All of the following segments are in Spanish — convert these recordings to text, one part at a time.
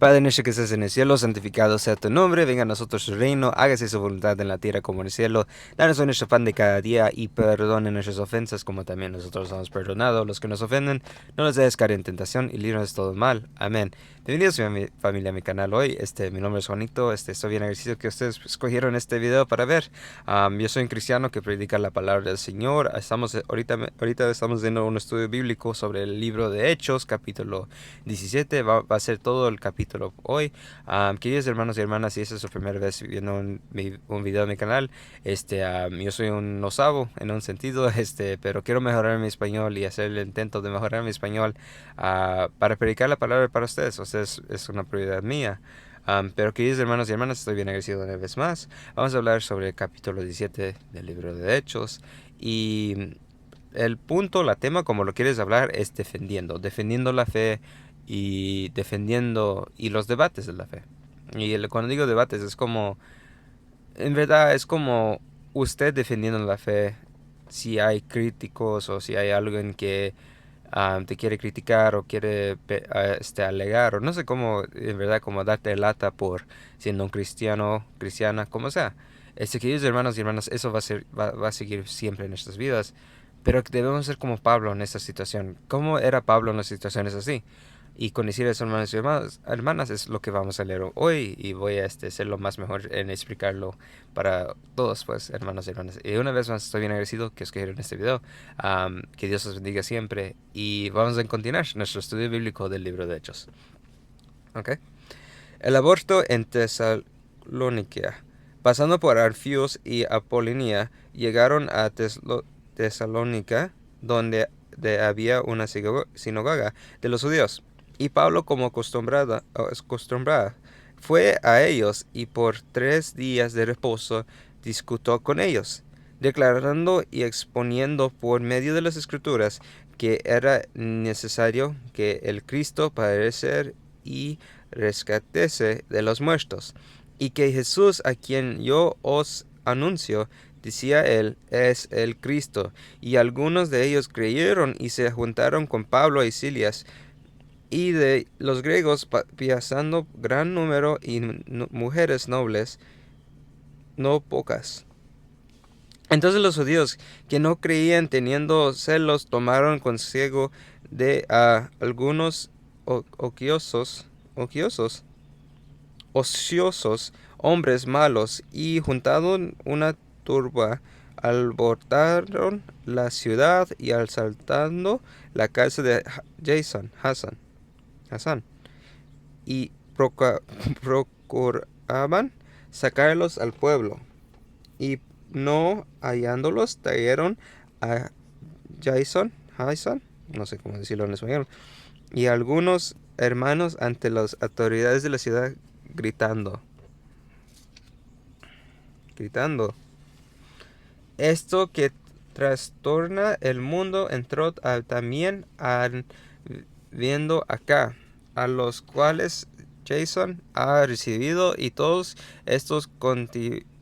Padre nuestro que estás en el cielo, santificado sea tu nombre, venga a nosotros su reino, hágase su voluntad en la tierra como en el cielo. Danos hoy nuestro pan de cada día y perdone nuestras ofensas como también nosotros hemos perdonado a los que nos ofenden. No nos dejes caer en tentación y líbranos de todo mal. Amén. Bienvenidos mi familia a mi canal hoy. Mi nombre es Juanito. Estoy bien agradecido que ustedes escogieron este video para ver. Yo soy un cristiano que predica la palabra del Señor. Ahorita estamos viendo un estudio bíblico sobre el libro de Hechos, capítulo 17. Va a ser todo el capítulo hoy. Queridos hermanos y hermanas, si esta es su primera vez viendo un video en mi canal, yo soy un osavo en un sentido, pero quiero mejorar mi español y hacer el intento de mejorar mi español para predicar la palabra para ustedes. Ustedes es una prioridad mía. Pero queridos hermanos y hermanas, estoy bien agradecido una vez más. Vamos a hablar sobre el capítulo 17 del libro de Hechos. Y el punto, la tema, como lo quieres hablar, es defendiendo la fe y defendiendo y los debates de la fe. Cuando digo debates es como, en verdad es como usted defendiendo la fe, si hay críticos o si hay alguien que te quiere criticar o quiere alegar o no sé cómo, en verdad, como darte lata por siendo un cristiano, cristiana, como sea. Queridos hermanos y hermanas, eso va a seguir siempre en nuestras vidas. Pero debemos ser como Pablo en esta situación. ¿Cómo era Pablo en las situaciones así? Y con decir eso, hermanos y hermanas, es lo que vamos a leer hoy. Y voy a ser lo más mejor en explicarlo para todos, pues, hermanos y hermanas. Y una vez más, estoy bien agradecido que escogieron este video. Que Dios os bendiga siempre. Y vamos a continuar nuestro estudio bíblico del libro de Hechos. ¿Ok? El aborto en Tesalónica. Pasando por Anfios y Apolonia, llegaron a Tesalónica, donde había una sinagoga de los judíos. Y Pablo, como acostumbrada, fue a ellos y por 3 días de reposo discutió con ellos, declarando y exponiendo por medio de las escrituras que era necesario que el Cristo padeciera y rescatese de los muertos, y que Jesús, a quien yo os anuncio, decía él, es el Cristo. Y algunos de ellos creyeron y se juntaron con Pablo y Silas, y de los griegos, piazando gran número y mujeres nobles, no pocas. Entonces los judíos que no creían, teniendo celos, tomaron consigo de algunos ociosos, hombres malos, y juntaron una turba, alborotaron la ciudad y asaltando la casa de Hassan, y procuraban sacarlos al pueblo, y no hallándolos trajeron a Jason, no sé cómo decirlo en español, y algunos hermanos ante las autoridades de la ciudad gritando, esto que trastorna el mundo entró también viendo acá, a los cuales Jason ha recibido, y todos estos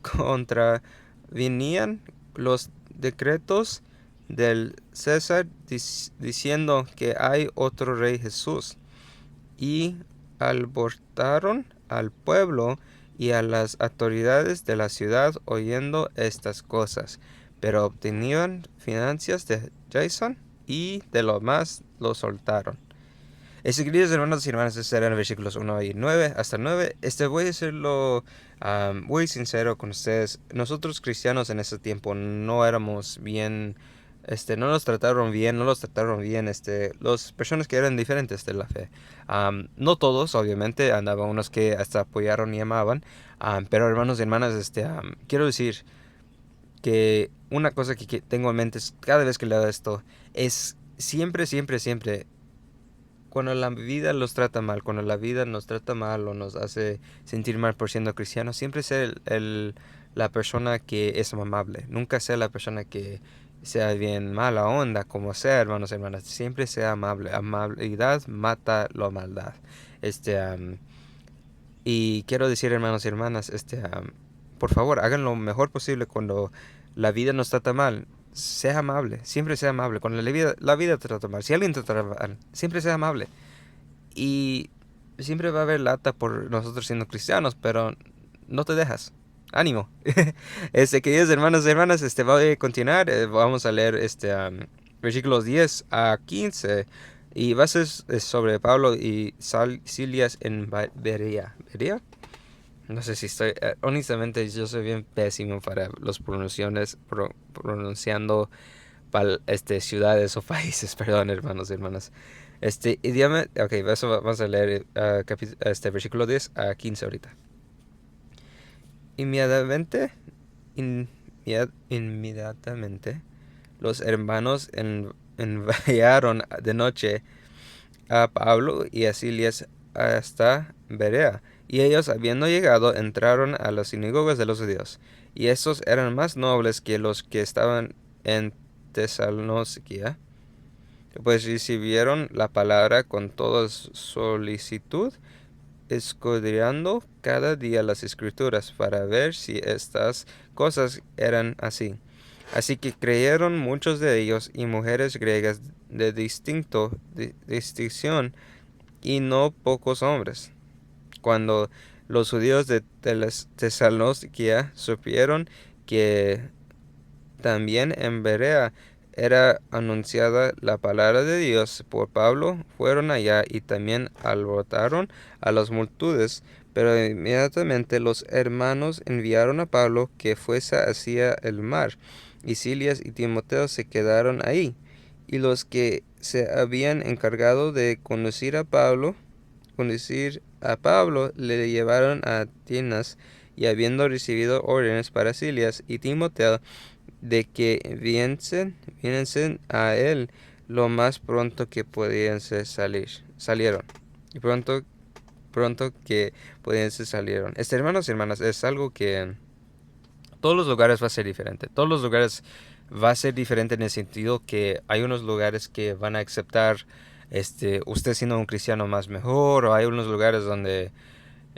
contravenían los decretos del César, diciendo que hay otro rey Jesús, y alborotaron al pueblo y a las autoridades de la ciudad oyendo estas cosas, pero obtenían financias de Jason y de lo más lo soltaron. Queridos hermanos y hermanas, estos eran versículos 1 y 9 hasta 9. Voy a serlo muy sincero con ustedes. Nosotros cristianos en ese tiempo no éramos bien, no nos trataron bien, no los trataron bien, las personas que eran diferentes de la fe. No todos, obviamente, andaban unos que hasta apoyaron y amaban, pero hermanos y hermanas, quiero decir que una cosa que tengo en mente es cada vez que leo esto, es siempre, siempre, siempre cuando la vida los trata mal, cuando la vida nos trata mal o nos hace sentir mal por siendo cristianos, siempre ser la persona que es amable. Nunca sea la persona que sea bien mala onda, como sea, hermanos y hermanas. Siempre sea amable. Amabilidad mata la maldad. Y quiero decir, hermanos y hermanas, por favor, hagan lo mejor posible cuando la vida nos trata mal. Sea amable, siempre sea amable. Cuando la vida te trata mal, si alguien te trata mal, siempre sea amable. Y siempre va a haber lata por nosotros siendo cristianos, pero no te dejas. Ánimo. Queridos hermanos y hermanas, voy a continuar. Vamos a leer versículos 10 a 15. Y va a ser sobre Pablo y Silias en Berea. ¿Berea? No sé si estoy... honestamente, yo soy bien pésimo para los pronunciando ciudades o países. Perdón, hermanos y hermanas. Idioma... Ok, eso vamos a leer versículo 10 a 15 ahorita. Inmediatamente, inmediatamente, los hermanos enviaron de noche a Pablo y a Silas hasta Berea. Y ellos, habiendo llegado, entraron a las sinagogas de los judíos. Y estos eran más nobles que los que estaban en Tesalónica, pues recibieron la palabra con toda solicitud, escudriñando cada día las escrituras para ver si estas cosas eran así. Así que creyeron muchos de ellos y mujeres griegas de distinción y no pocos hombres. Cuando los judíos de Tesalónica supieron que también en Berea era anunciada la palabra de Dios por Pablo, fueron allá y también alborotaron a las multitudes. Pero inmediatamente los hermanos enviaron a Pablo que fuese hacia el mar, y Silas y Timoteo se quedaron ahí. Y los que se habían encargado de conducir a Pablo le llevaron a Atenas, y habiendo recibido órdenes para Silas y Timoteo de que viniesen a él lo más pronto que pudiesen salieron. Y pronto que pudiesen salieron. Hermanos y hermanas, es algo que todos los lugares va a ser diferente. Todos los lugares va a ser diferente en el sentido que hay unos lugares que van a aceptar usted siendo un cristiano más mejor, o hay unos lugares donde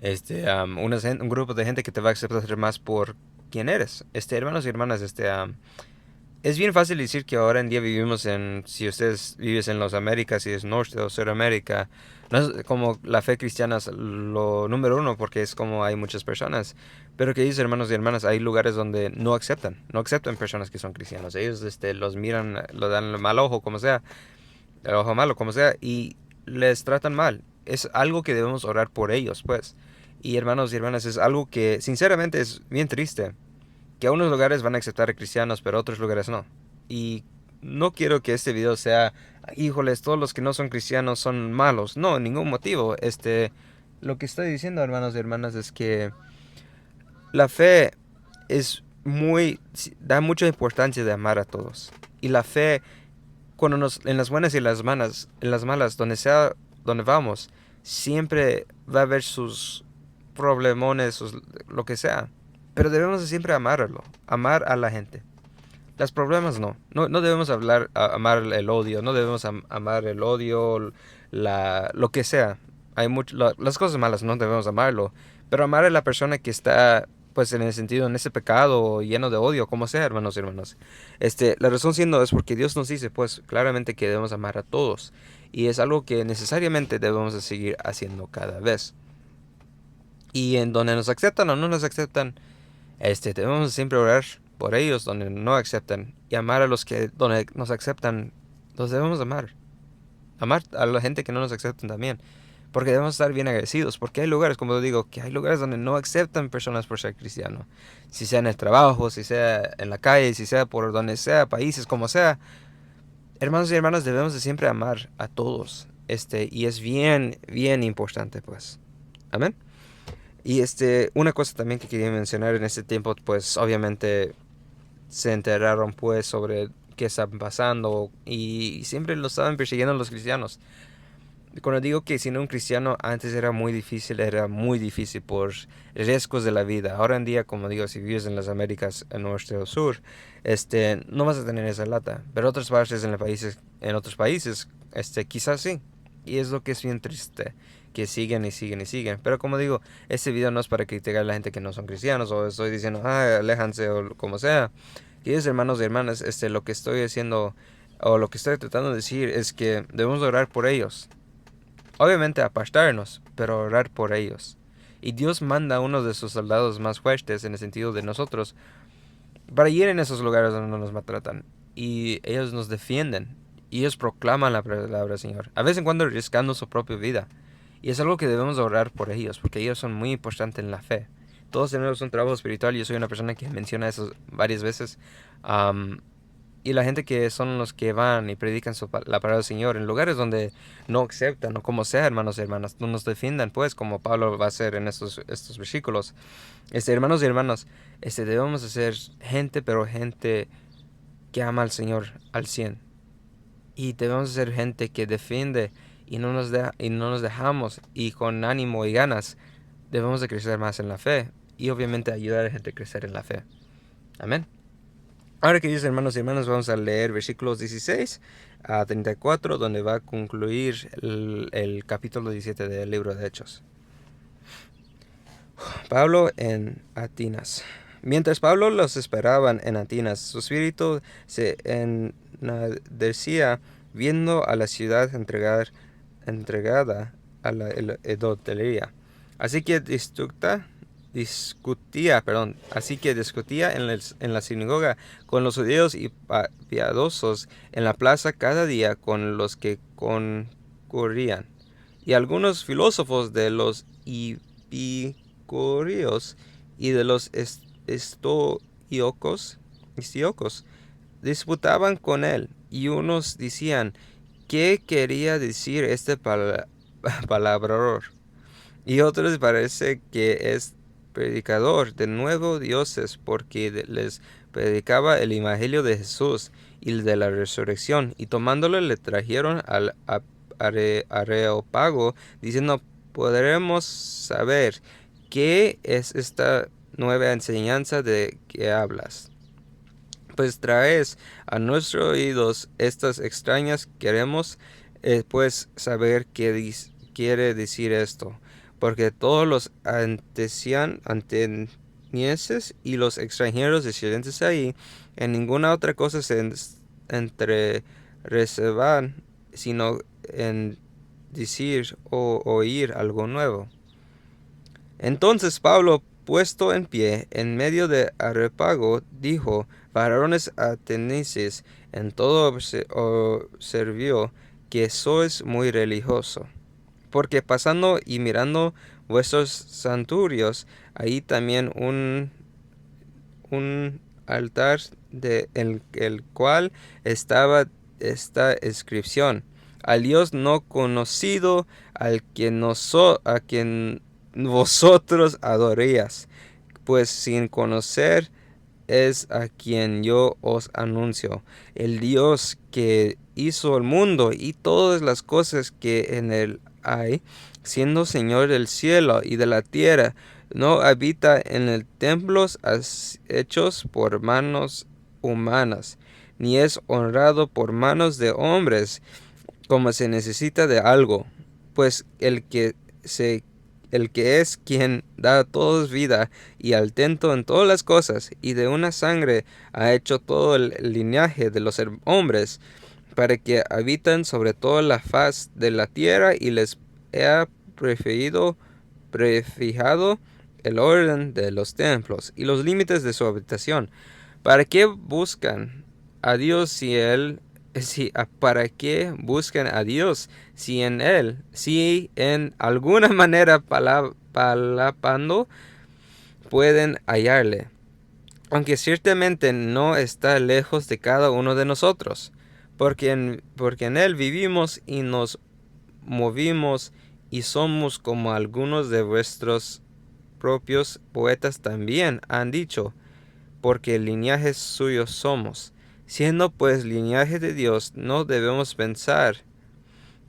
un grupo de gente que te va a aceptar más por quién eres. Hermanos y hermanas, es bien fácil decir que ahora en día vivimos si ustedes viven en las Américas, si es Norte o Suramérica, no es como la fe cristiana es lo número uno, porque es como hay muchas personas. Pero que dicen, hermanos y hermanas, hay lugares donde no aceptan personas que son cristianos. Ellos los miran, lo dan el mal ojo, como sea, el ojo malo, como sea, y les tratan mal. Es algo que debemos orar por ellos, pues. Y hermanos y hermanas, es algo que sinceramente es bien triste, que a unos lugares van a aceptar a cristianos, pero a otros lugares no. Y no quiero que este video sea, híjoles, todos los que no son cristianos son malos. No, en ningún motivo. Lo que estoy diciendo, hermanos y hermanas, es que la fe da mucha importancia de amar a todos. Y la fe, en las buenas y en las malas, donde vamos, siempre va a haber sus problemones, lo que sea. Pero debemos de siempre amar a la gente. Los problemas no debemos amar el odio, no debemos amar el odio, lo que sea. Las cosas malas no debemos amarlo, pero amar a la persona que está, pues en el sentido, en ese pecado lleno de odio, como sea, hermanos y hermanas. La razón siendo es porque Dios nos dice, pues, claramente que debemos amar a todos. Y es algo que necesariamente debemos de seguir haciendo cada vez. Y en donde nos aceptan o no nos aceptan, debemos siempre orar por ellos donde no aceptan, y amar a los que donde nos aceptan. Los debemos amar. Amar a la gente que no nos aceptan también. Porque debemos estar bien agradecidos. Porque hay lugares, como digo, que hay lugares donde no aceptan personas por ser cristiano. Si sea en el trabajo, si sea en la calle, si sea por donde sea, países, como sea. Hermanos y hermanas, debemos de siempre amar a todos. Y es bien, bien importante, pues. Amén. Y una cosa también que quería mencionar en este tiempo, pues obviamente se enteraron pues sobre qué está pasando, y siempre lo estaban persiguiendo los cristianos. Cuando digo que siendo un cristiano antes era muy difícil por riesgos de la vida. Ahora en día, como digo, si vives en las Américas, en norte o sur, no vas a tener esa lata. Pero otras partes en otros países, quizás sí. Y es lo que es bien triste, que siguen y siguen y siguen. Pero como digo, este video no es para criticar a la gente que no son cristianos, o estoy diciendo, aléjanse, o como sea. Queridos hermanos y hermanas, lo que estoy haciendo, o lo que estoy tratando de decir, es que debemos orar por ellos. Obviamente apartarnos, pero orar por ellos. Y Dios manda a uno de sus soldados más fuertes, en el sentido de nosotros, para ir en esos lugares donde nos maltratan. Y ellos nos defienden. Y ellos proclaman la palabra del Señor. A vez en cuando arriesgando su propia vida. Y es algo que debemos orar por ellos, porque ellos son muy importantes en la fe. Todos tenemos un trabajo espiritual. Yo soy una persona que menciona eso varias veces. Y la gente que son los que van y predican la palabra del Señor en lugares donde no aceptan, o como sea, hermanos y hermanas, no nos defiendan, pues, como Pablo va a hacer en estos versículos. Hermanos y hermanas, debemos de ser gente, pero gente que ama al Señor al 100. Y debemos de ser gente que defiende y no nos dejamos, y con ánimo y ganas debemos de crecer más en la fe, y obviamente ayudar a la gente a crecer en la fe. Amén. Ahora, queridos hermanos y hermanas, vamos a leer versículos 16 a 34, donde va a concluir el capítulo 17 del libro de Hechos. Pablo en Atenas. Mientras Pablo los esperaban en Atenas, su espíritu se enardecía viendo a la ciudad entregada a la idolatría. Así que discutía en la sinagoga con los judíos y piadosos en la plaza cada día con los que concurrían. Y algunos filósofos de los epicúreos y de los estoicos disputaban con él, y unos decían: ¿qué quería decir este palabrador? Y otros parece que es predicador de nuevos dioses, porque les predicaba el evangelio de Jesús y de la resurrección. Y tomándole le trajeron al Areópago, diciendo: ¿podremos saber qué es esta nueva enseñanza de que hablas? Pues traes a nuestros oídos estas extrañas. Queremos pues saber qué quiere decir esto, porque todos los atenienses y los extranjeros residentes ahí en ninguna otra cosa se reservan, sino en decir o oír algo nuevo. Entonces Pablo, puesto en pie en medio de Areópago, dijo: varones atenienses, en todo observo que sois muy religioso. Porque pasando y mirando vuestros santuarios, ahí también un altar en el cual estaba esta inscripción: al Dios no conocido, a quien vosotros adoráis, pues sin conocer es a quien yo os anuncio, el Dios que hizo el mundo y todas las cosas que en él hay, siendo Señor del cielo y de la tierra. No habita en el templos hechos por manos humanas, ni es honrado por manos de hombres, como se necesita de algo, pues el que es quien da a todos vida y altento en todas las cosas, y de una sangre ha hecho todo el linaje de los hombres, para que habitan sobre toda la faz de la tierra, y les ha prefijado el orden de los templos y los límites de su habitación. ¿Para qué buscan a Dios si en alguna manera palpando pueden hallarle? Aunque ciertamente no está lejos de cada uno de nosotros, porque en él vivimos y nos movimos, y somos como algunos de vuestros propios poetas también han dicho, porque linaje suyo somos. Siendo pues linaje de Dios, no debemos pensar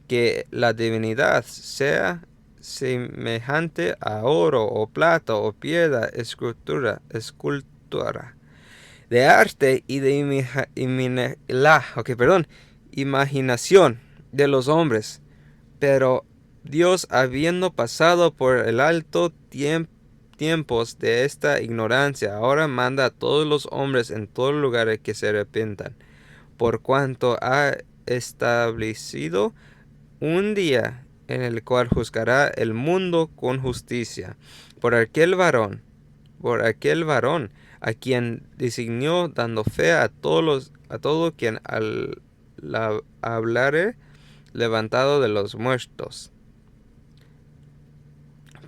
que la divinidad sea semejante a oro o plata o piedra, escultura de arte y de imaginación de los hombres. Pero Dios, habiendo pasado por el alto tiempos de esta ignorancia, ahora manda a todos los hombres en todo lugar que se arrepientan, por cuanto ha establecido un día en el cual juzgará el mundo con justicia, por aquel varón, a quien designó, dando fe a todo quien hablare levantado de los muertos.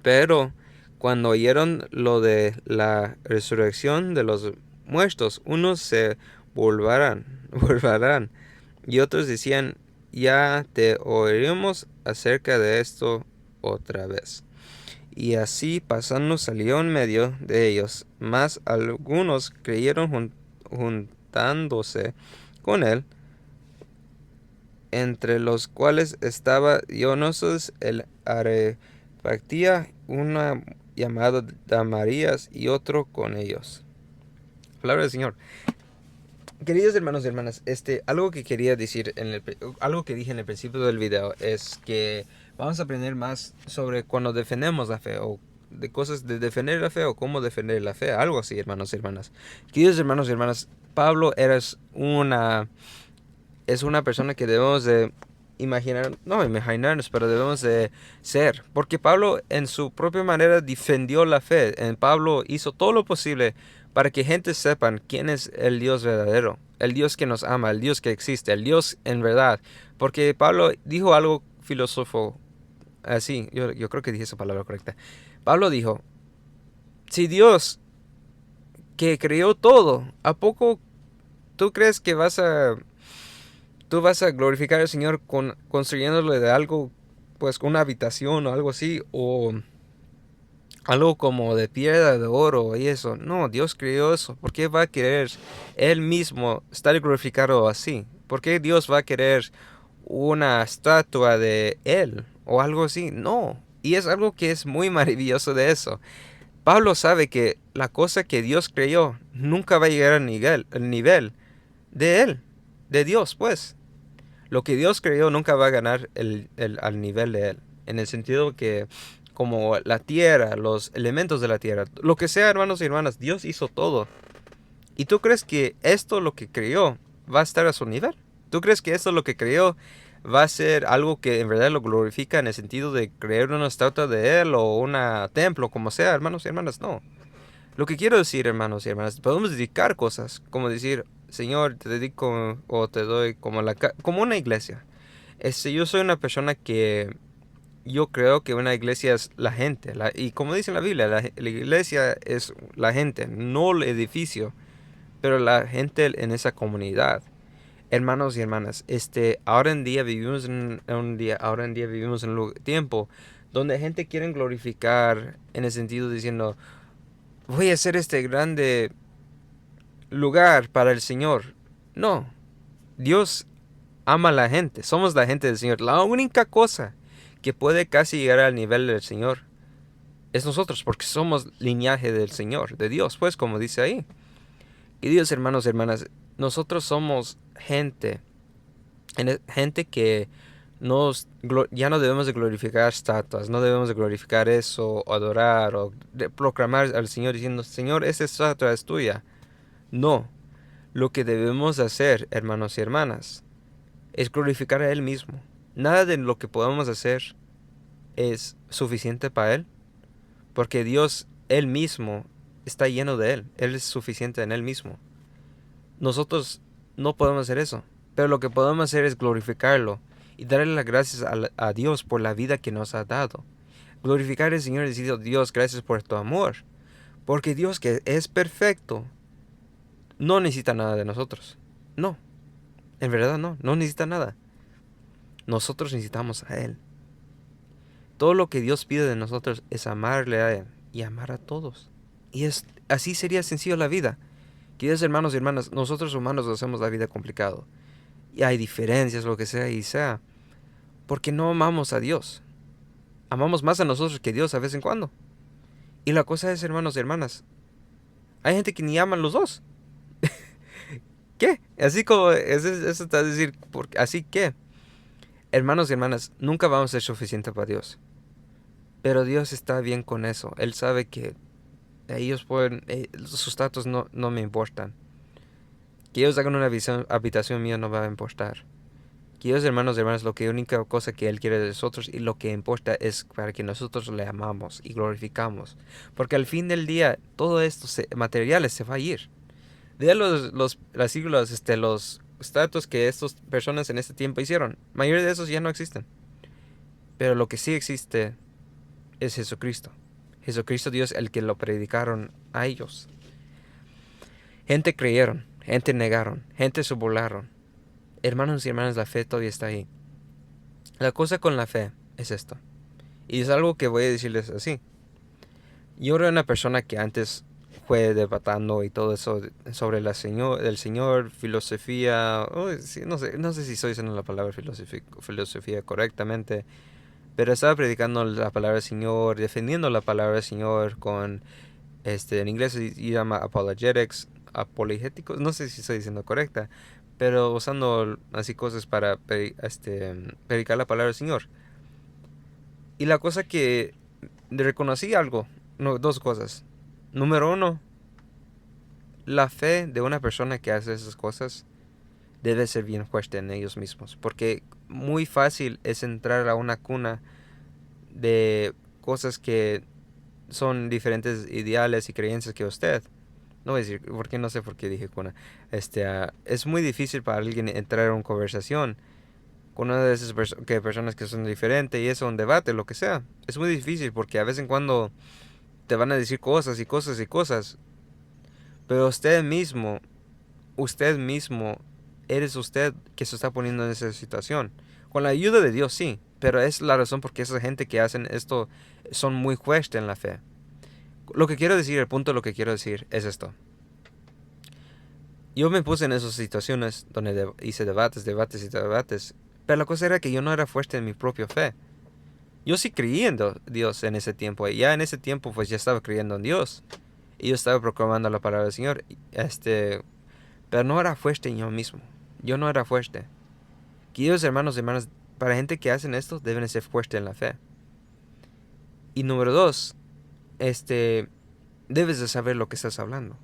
Pero cuando oyeron lo de la resurrección de los muertos, unos se volverán, y otros decían, ya te oiremos acerca de esto otra vez. Y así pasando salió en medio de ellos, mas algunos creyeron juntándose con él, entre los cuales estaba Dionisio el Areopagita, una llamado Damarías, y otro con ellos. Palabra del Señor. Queridos hermanos y hermanas, algo que quería decir, algo que dije en el principio del video, es que vamos a aprender más sobre cuando defendemos la fe, o de cosas de defender la fe, o cómo defender la fe, algo así, hermanos y hermanas. Queridos hermanos y hermanas, Pablo es una persona que debemos de imaginarnos, pero debemos de ser, porque Pablo en su propia manera defendió la fe. Pablo hizo todo lo posible para que gente sepan quién es el Dios verdadero, el Dios que nos ama, el Dios que existe, el Dios en verdad. Porque Pablo dijo algo filósofo así, yo creo que dije esa palabra correcta. Pablo dijo, si Dios que creó todo, ¿a poco tú crees que tú vas a glorificar al Señor construyéndole de algo, pues una habitación o algo así, o algo como de piedra, de oro y eso? No, Dios creó eso. ¿Por qué va a querer Él mismo estar glorificado así? ¿Por qué Dios va a querer una estatua de Él o algo así? No. Y es algo que es muy maravilloso de eso. Pablo sabe que la cosa que Dios creó nunca va a llegar al nivel de Él, de Dios, pues. Lo que Dios creó nunca va a ganar al nivel de Él. En el sentido que, como la tierra, los elementos de la tierra, lo que sea, hermanos y hermanas, Dios hizo todo. ¿Y tú crees que esto, lo que creó, va a estar a su nivel? ¿Tú crees que esto, lo que creó, va a ser algo que en verdad lo glorifica en el sentido de crear una estatua de Él o un templo, como sea, hermanos y hermanas? No. Lo que quiero decir, hermanos y hermanas, podemos dedicar cosas, como decir, Señor, te dedico o te doy como una iglesia. Yo soy una persona que yo creo que una iglesia es la gente, y como dice la Biblia, la iglesia es la gente, no el edificio, pero la gente en esa comunidad. Hermanos y hermanas, ahora en día vivimos vivimos en un tiempo donde gente quiere glorificar en el sentido diciendo, voy a hacer este grande lugar para el Señor. No, Dios ama a la gente, somos la gente del Señor. La única cosa que puede casi llegar al nivel del Señor es nosotros, porque somos linaje del Señor, de Dios, pues como dice ahí. Queridos hermanos y hermanas, nosotros somos gente que ya no debemos de glorificar estatuas, no debemos de glorificar eso, o adorar, o proclamar al Señor diciendo, Señor, esta estatua es tuya. No, lo que debemos hacer, hermanos y hermanas, es glorificar a Él mismo. Nada de lo que podamos hacer es suficiente para Él, porque Dios, Él mismo, está lleno de Él. Él es suficiente en Él mismo. Nosotros no podemos hacer eso, pero lo que podemos hacer es glorificarlo y darle las gracias a Dios por la vida que nos ha dado. Glorificar al Señor y decir, Dios, gracias por tu amor, porque Dios, que es perfecto, no necesita nada de nosotros. No, en verdad no necesita nada. Nosotros necesitamos a Él. Todo lo que Dios pide de nosotros es amarle a Él y amar a todos. Y así sería sencillo la vida. Queridos hermanos y hermanas, nosotros humanos hacemos la vida complicado. Y hay diferencias, lo que sea, porque no amamos a Dios. Amamos más a nosotros que a Dios a vez en cuando. Y la cosa es, hermanos y hermanas, hay gente que ni aman los dos. ¿Qué? Así como, eso está a decir, así que, hermanos y hermanas, nunca vamos a ser suficientes para Dios. Pero Dios está bien con eso. Él sabe que ellos sus datos no me importan. Que ellos hagan una habitación mía no va a importar. Queridos hermanos y hermanas, lo que única cosa que Él quiere de nosotros y lo que importa es para que nosotros le amamos y glorificamos. Porque al fin del día, todo esto materiales se va a ir. De las siglas, los estatuas que estas personas en este tiempo hicieron, la mayoría de esos ya no existen. Pero lo que sí existe es Jesucristo. Jesucristo Dios, el que lo predicaron a ellos. Gente creyeron, gente negaron, gente se burlaron. Hermanos y hermanas, la fe todavía está ahí. La cosa con la fe es esto. Y es algo que voy a decirles así. Yo era una persona que antes fue debatando y todo eso sobre el Señor, filosofía. Sí, no sé si estoy diciendo la palabra filosofía correctamente. Pero estaba predicando la palabra del Señor, defendiendo la palabra del Señor con, en inglés se llama apologetics, apologéticos, no sé si estoy diciendo correcta, pero usando así cosas para predicar la palabra del Señor. Y la cosa que reconocí algo, no, dos cosas. Número uno, la fe de una persona que hace esas cosas debe ser bien fuerte en ellos mismos, porque muy fácil es entrar a una cuna de cosas que son diferentes ideales y creencias que usted. No voy a decir, porque no sé por qué dije cuna. Es muy difícil para alguien entrar a una conversación con una de esas personas que son diferentes y eso, un debate, lo que sea. Es muy difícil porque a vez en cuando te van a decir cosas y cosas y cosas. Pero usted mismo, eres usted que se está poniendo en esa situación. Con la ayuda de Dios, sí. Pero es la razón porque esa gente que hacen esto son muy fuertes en la fe. Lo que quiero decir, el punto de lo que quiero decir es esto. Yo me puse en esas situaciones donde hice debates y debates. Pero la cosa era que yo no era fuerte en mi propia fe. Yo sí creí en Dios en ese tiempo. Y ya en ese tiempo pues ya estaba creyendo en Dios. Y yo estaba proclamando la palabra del Señor. Pero no era fuerte en yo mismo. Yo no era fuerte. Queridos hermanos y hermanas, para gente que hacen esto, deben ser fuertes en la fe. Y número dos, debes de saber lo que estás hablando.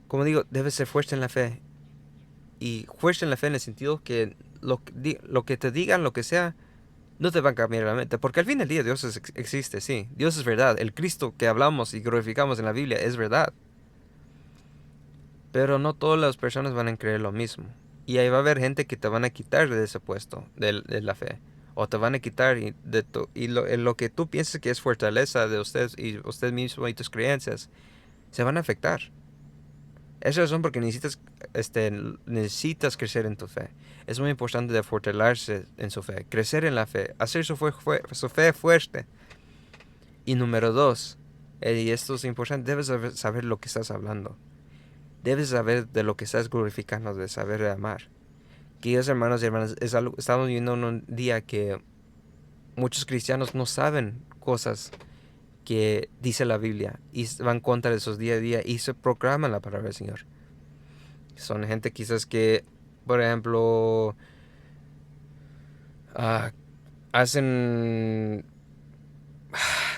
Como digo, debes ser fuerte en la fe. Y fuerte en la fe en el sentido que lo que te digan, lo que sea, no te va a cambiar la mente. Porque al fin del día Dios existe, sí. Dios es verdad. El Cristo que hablamos y glorificamos en la Biblia es verdad. Pero no todas las personas van a creer lo mismo. Y ahí va a haber gente que te van a quitar de ese puesto de la fe. O te van a quitar lo que tú piensas que es fortaleza de usted mismo y tus creencias, se van a afectar. Esa es la razón porque necesitas crecer en tu fe. Es muy importante de fortalecerse en su fe, crecer en la fe, hacer su fe fuerte. Y número dos, y esto es importante, debes saber lo que estás hablando. Debes saber de lo que estás glorificando, de saber amar. Queridos hermanos y hermanas, estamos viviendo en un día que muchos cristianos no saben cosas que dice la Biblia y van contra de esos día a día y se proclaman la palabra del Señor. Son gente quizás que, por ejemplo, hacen,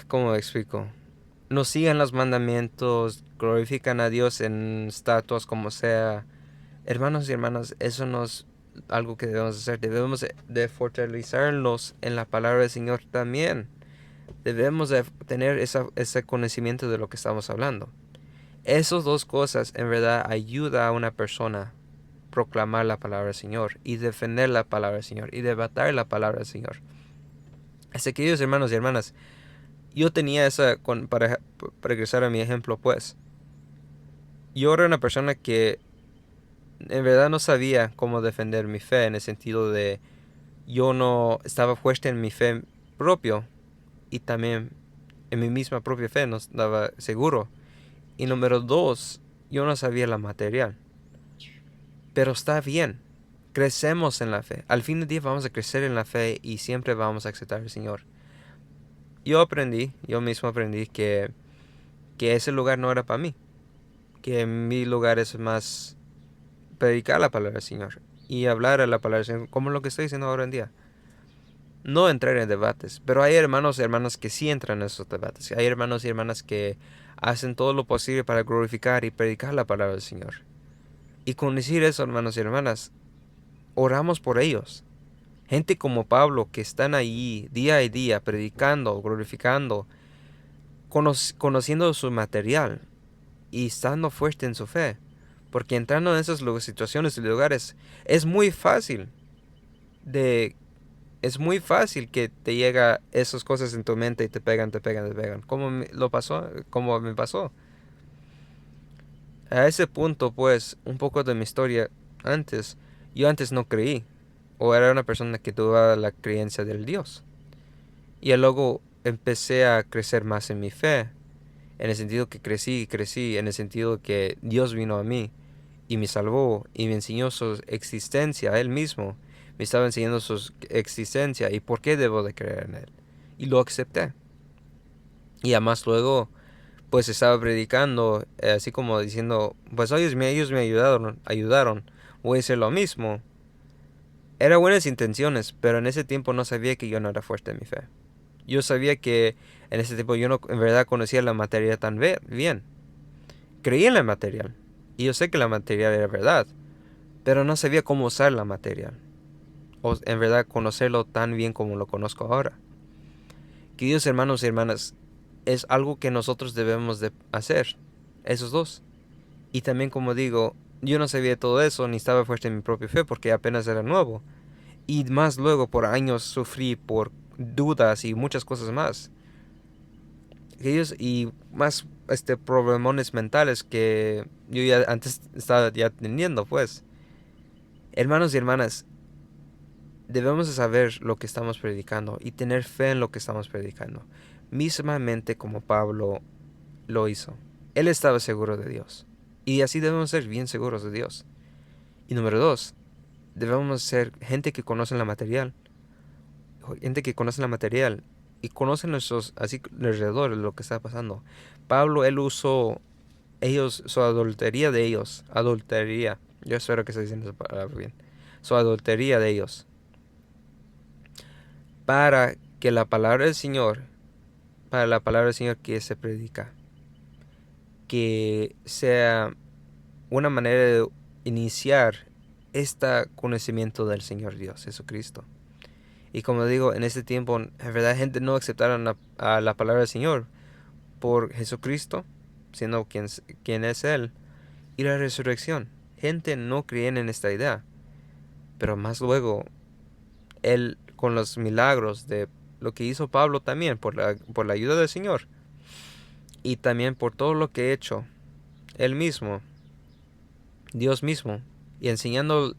¿cómo explico? No siguen los mandamientos, glorifican a Dios en estatuas como sea. Hermanos y hermanas, eso no es algo que debemos hacer. Debemos de fortalecernos en la palabra del Señor también. Debemos de tener ese conocimiento de lo que estamos hablando. Esas dos cosas en verdad ayuda a una persona a proclamar la palabra del Señor y defender la palabra del Señor y debatir la palabra del Señor. Así que, queridos hermanos y hermanas, yo tenía para regresar a mi ejemplo, pues, yo era una persona que en verdad no sabía cómo defender mi fe en el sentido de yo no estaba fuerte en mi fe propio y también en mi misma propia fe no estaba seguro. Y número dos, yo no sabía la material. Pero está bien. Crecemos en la fe. Al fin del día vamos a crecer en la fe y siempre vamos a aceptar al Señor. Yo mismo aprendí que ese lugar no era para mí. Que mi lugar es más predicar la palabra del Señor y hablar a la palabra del Señor, como lo que estoy diciendo ahora en día. No entrar en debates, pero hay hermanos y hermanas que sí entran en esos debates. Hay hermanos y hermanas que hacen todo lo posible para glorificar y predicar la palabra del Señor. Y con decir eso, hermanos y hermanas, oramos por ellos. Gente como Pablo que están ahí día a día predicando, glorificando, conociendo su material y estando fuerte en su fe. Porque entrando en esas situaciones y lugares es muy fácil de es muy fácil que te llega esas cosas en tu mente y te pegan, te pegan, te pegan. Lo pasó, como me pasó. A ese punto, pues, un poco de mi historia antes, yo antes no creí, o era una persona que dudaba la creencia del Dios. Y luego empecé a crecer más en mi fe, en el sentido que crecí, en el sentido que Dios vino a mí y me salvó y me enseñó su existencia a Él mismo. Me estaba enseñando su existencia y por qué debo de creer en Él. Y lo acepté. Y además luego, pues estaba predicando, así como diciendo, pues ellos me ayudaron, voy a hacer lo mismo. Era buenas intenciones, pero en ese tiempo no sabía que yo no era fuerte en mi fe. Yo sabía que en ese tiempo yo no en verdad conocía la materia tan bien. Creía en la material. Y yo sé que la material era verdad, pero no sabía cómo usar la material. O en verdad conocerlo tan bien como lo conozco ahora. Queridos hermanos y hermanas, es algo que nosotros debemos de hacer. Esos dos. Y también como digo, yo no sabía todo eso, ni estaba fuerte en mi propia fe porque apenas era nuevo. Y más luego por años sufrí por dudas y muchas cosas más. Y más problemones mentales que yo ya antes estaba ya teniendo, pues. Hermanos y hermanas, debemos de saber lo que estamos predicando y tener fe en lo que estamos predicando. Mismamente como Pablo lo hizo. Él estaba seguro de Dios. Y así debemos ser bien seguros de Dios. Y número dos, debemos ser gente que conoce la material. Gente que conoce la material y conocen así alrededor de lo que está pasando. Pablo, él usó su adultería de ellos. Adultería. Yo espero que se diciendo esa palabra bien. Su adultería de ellos. Para que la palabra del Señor, para la palabra del Señor que se predica, que sea una manera de iniciar este conocimiento del Señor Dios, Jesucristo. Y como digo, en este tiempo, en verdad, gente no aceptaron a la palabra del Señor por Jesucristo, siendo quien es Él, y la resurrección. Gente no creía en esta idea, pero más luego, Él, con los milagros de lo que hizo Pablo también, por la ayuda del Señor, y también por todo lo que ha hecho, Él mismo, Dios mismo, y enseñando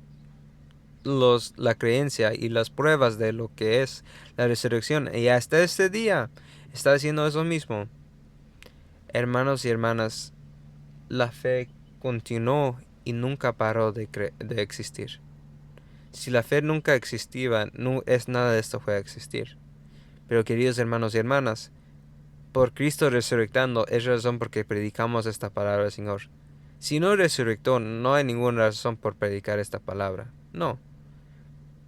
la creencia y las pruebas de lo que es la resurrección. Y hasta este día está haciendo eso mismo. Hermanos y hermanas, la fe continuó y nunca paró de existir. Si la fe nunca existía, no es nada de esto fue a existir. Pero queridos hermanos y hermanas, por Cristo resucitando es razón por que predicamos esta palabra del Señor. Si no resucitó, no hay ninguna razón por predicar esta palabra. No.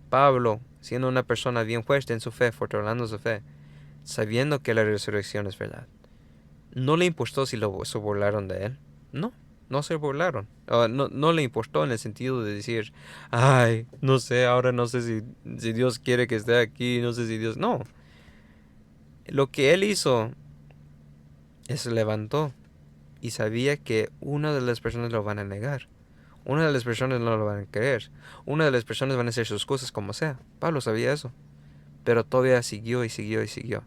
Pablo, siendo una persona bien fuerte en su fe, fortaleciendo su fe, sabiendo que la resurrección es verdad, no le importó si se burlaron de él. No, no se burlaron. No le importó en el sentido de decir, ay, no sé, ahora no sé si Dios quiere que esté aquí, no sé si Dios... No, lo que él hizo es se levantó y sabía que una de las personas lo van a negar. Una de las personas no lo van a creer. Una de las personas van a hacer sus cosas como sea. Pablo sabía eso. Pero todavía siguió y siguió y siguió.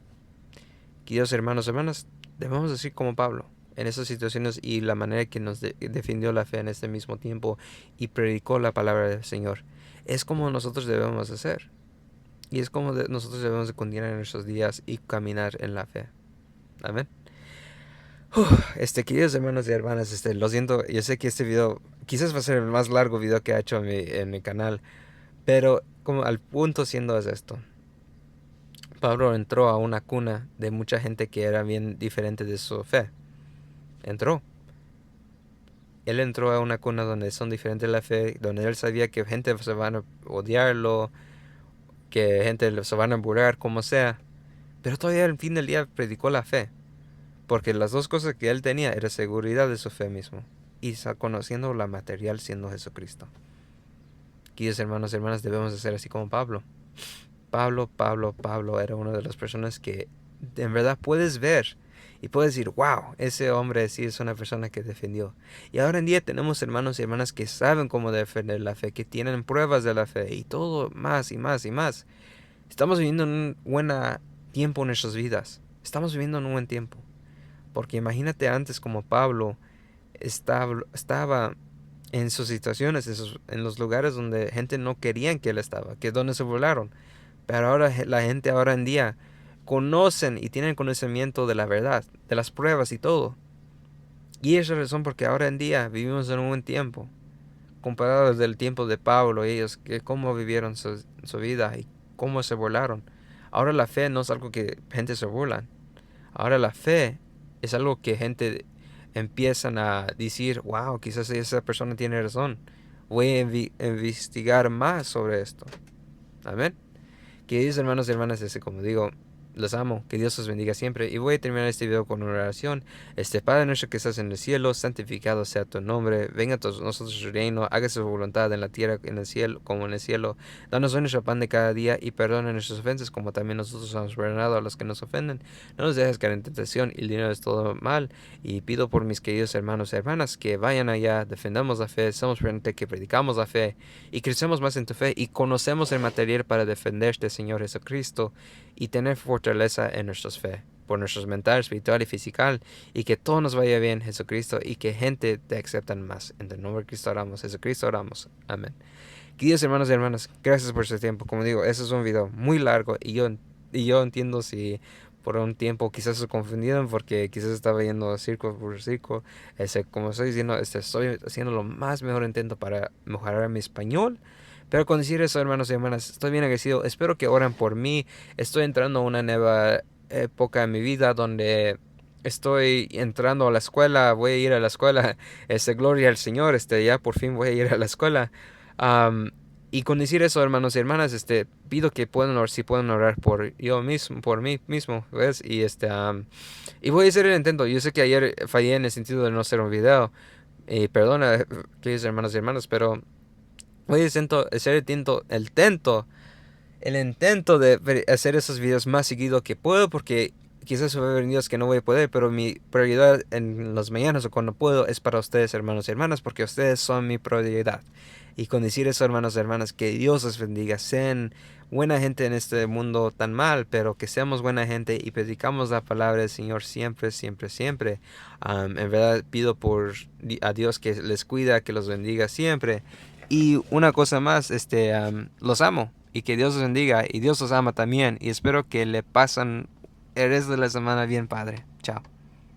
Queridos hermanos y hermanas, debemos decir como Pablo en esas situaciones y la manera que nos defendió la fe en este mismo tiempo y predicó la palabra del Señor. Es como nosotros debemos hacer. Y es como nosotros debemos de continuar en nuestros días y caminar en la fe. Amén. Queridos hermanos y hermanas, lo siento, yo sé que este video quizás va a ser el más largo video que he hecho en mi canal, pero como al punto siendo es esto. Pablo entró a una cuna de mucha gente que era bien diferente de su fe. Entró. Él entró a una cuna donde son diferentes de la fe, donde él sabía que gente se van a odiarlo, que gente se van a burlar, como sea. Pero todavía al fin del día predicó la fe. Porque las dos cosas que él tenía era seguridad de su fe mismo y conociendo la material siendo Jesucristo. Queridos hermanos y hermanas, debemos de ser así como Pablo. Pablo era una de las personas que en verdad puedes ver y puedes decir, wow, ese hombre sí es una persona que defendió. Y ahora en día tenemos hermanos y hermanas que saben cómo defender la fe, que tienen pruebas de la fe y todo más y más y más. Estamos viviendo un buen tiempo en nuestras vidas. Estamos viviendo en un buen tiempo. Porque imagínate antes como Pablo estaba en sus situaciones, en los lugares donde gente no quería que él estaba, que es donde se burlaron. Pero ahora la gente ahora en día conocen y tienen conocimiento de la verdad, de las pruebas y todo. Y esa es la razón porque ahora en día vivimos en un buen tiempo, comparado desde el tiempo de Pablo, ellos, que cómo vivieron su vida y cómo se burlaron. Ahora la fe no es algo que gente se burla. Ahora la fe es algo que gente empiezan a decir, wow, quizás esa persona tiene razón. Voy a investigar más sobre esto. Amén. Queridos hermanos y hermanas, como digo, los amo, que Dios los bendiga siempre. Y voy a terminar este video con una oración. Padre nuestro que estás en el cielo, santificado sea tu nombre. Venga a nosotros tu reino, hágase su voluntad en la tierra, en el cielo, como en el cielo. Danos hoy nuestro pan de cada día y perdona nuestras ofensas, como también nosotros hemos perdonado a los que nos ofenden. No nos dejes caer en tentación y líbranos de todo mal. Y pido por mis queridos hermanos y hermanas que vayan allá, defendamos la fe, somos gente que predicamos la fe y crecemos más en tu fe y conocemos el material para defenderte, Señor Jesucristo, y tener fortaleza en nuestra fe, por nuestros mental, espiritual y física, y que todo nos vaya bien, Jesucristo, y que gente te acepten más. En el nombre de Cristo oramos, Jesucristo oramos. Amén. Queridos hermanos y hermanas, gracias por su tiempo. Como digo, este es un video muy largo y yo entiendo si por un tiempo quizás se confundieron porque quizás estaba yendo circo por circo. Como estoy diciendo, estoy haciendo lo más mejor intento para mejorar mi español. Pero con decir eso, hermanos y hermanas, estoy bien agradecido. Espero que oren por mí. Estoy entrando a una nueva época en mi vida donde estoy entrando a la escuela. Voy a ir a la escuela. Gloria al Señor. Ya por fin voy a ir a la escuela. Am, y con decir eso, hermanos y hermanas, pido que puedan orar, si pueden orar por yo mismo, por mí mismo, ¿ves? Y voy a hacer el intento. Yo sé que ayer fallé en el sentido de no hacer un video. Y perdona, queridos hermanos y hermanas, pero voy a hacer el intento de hacer esos videos más seguido que puedo, porque quizás va a haber días que no voy a poder, pero mi prioridad en las mañanas o cuando puedo es para ustedes, hermanos y hermanas, porque ustedes son mi prioridad. Y con decir eso, hermanos y hermanas, que Dios les bendiga. Sean buena gente en este mundo tan mal, pero que seamos buena gente y predicamos la palabra del Señor siempre, siempre, siempre. En verdad pido a Dios que les cuida, que los bendiga siempre. Y una cosa más, los amo y que Dios los bendiga y Dios los ama también y espero que le pasen el resto de la semana bien, padre. Chao.